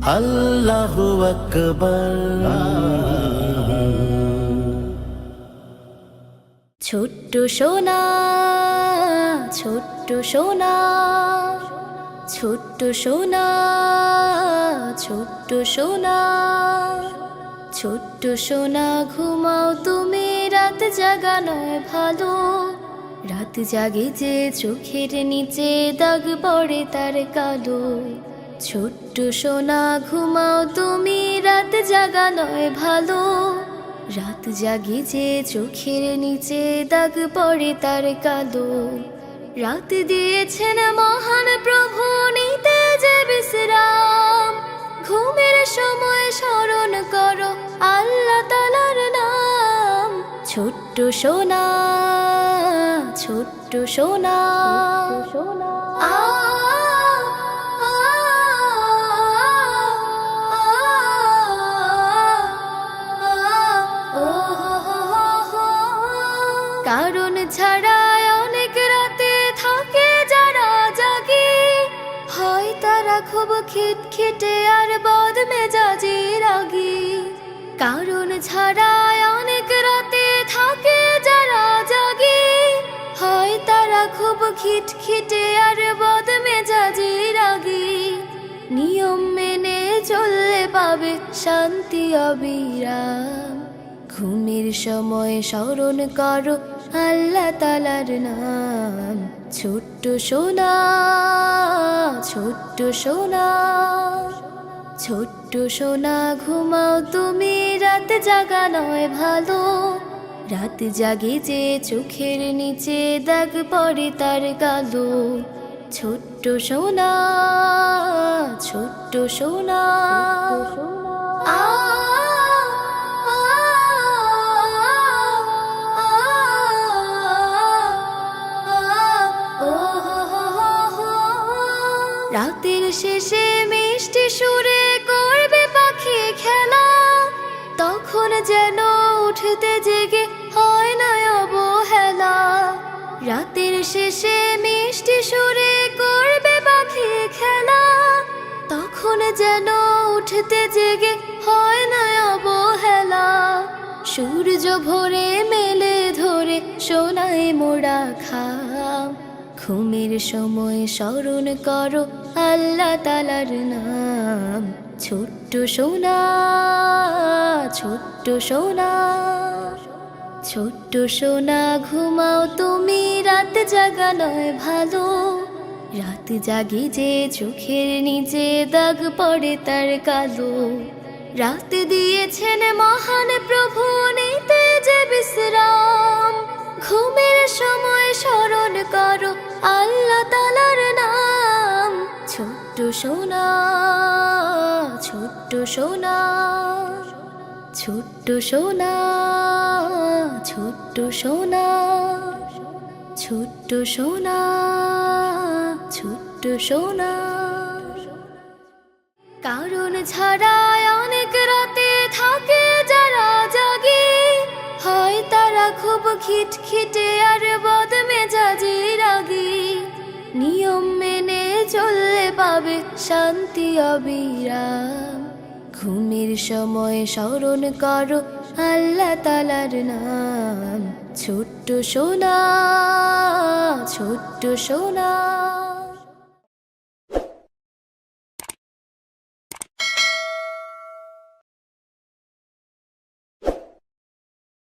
আল্লাহু আকবার। ছোট্ট সোনা, ছোট্ট সোনা, ছোট্ট সোনা, ছোট্ট সোনা, ছোট্ট সোনা ঘুমাও তুমি, রাত জাগা নয় ভালো। রাত জাগে যে চোখের নিচে দাগ পড়ে তার কালো। ছোট্ট সোনা ঘুমাও তুমি, রাত জাগা নয় ভালো। রাত জাগে যে চোখের নিচে দাগ পড়ে তার কালো। রাত দিয়েছেন মহান প্রভু, নিতে যে বিশ্রাম। ঘুমের সময় স্মরণ করো আল্লাহ তাআলার নাম। ছোট্ট সোনা, ছোট্ট সোনা, কারণ ছাড়া অনেক রাতে থাকে যারা জাগে, হয় তারা খুব খিটখিটে আর বদমেজাজি রাগী। কারণ ছাড়া অনেক রাতে থাকে যারা জাগে, হয় তারা খুব খিটখিটে আর বদমেজাজি রাগী। নিয়ম মেনে চললে পাবে শান্তি অবিরাম। ঘুমের সময় স্মরণ করো আল্লাহ তাআলার নাম। ছোট্ট সোনা, ছোট্ট সোনা, ছোট্ট সোনা ঘুমাও তুমি, রাত জাগা নয় ভালো। রাত জাগে যে চোখের নিচে দাগ পড়ে তার কালো। ছোট্ট সোনা, ছোট্ট সোনা, রাতের শেষে মিষ্টি সুরে করবে পাখি খেলা। তখন যেন উঠতে জেগে হয় না অবহেলা। রাতের শেষে মিষ্টি সুরে করবে পাখি খেলা। তখন যেন উঠতে জেগে হয় না অবহেলা। সূর্য ভোরে মেলে ধরে সোনায় মোড়া খাম। ঘুমের সময় স্মরণ করো আল্লাহ তাআলার নাম। ছোট্ট সোনা, ছোট্ট সোনা, ছোট্ট সোনা ঘুমাও তুমি, রাত জাগা নয় ভালো। রাত জাগে যে চোখের নিচে দাগ পড়ে তার কালো। রাত দিয়েছেন মহান প্রভু, নিতে যে বিশ্রাম। ঘুমের সময় স্মরণ করো আল্লাহ তাআলার নাম। ছোট্ট সোনা, ছোট্ট সোনা, ছোট্ট সোনা, ছোট্ট সোনা, ছোট্ট সোনা, ছোট্ট সোনা। কারণ ছাড়া অনেক রাতে থাকে যারা জাগে, হয় তারা খুব খিটখিটে আর বদমেজাজি রাগী। নিয়ম মেনে চললে পাবে শান্তি অবিরাম। ঘুমের সময় স্মরণ করো আল্লাহ তাআলার নাম। ছোট্ট সোনা, ছোট্ট সোনা।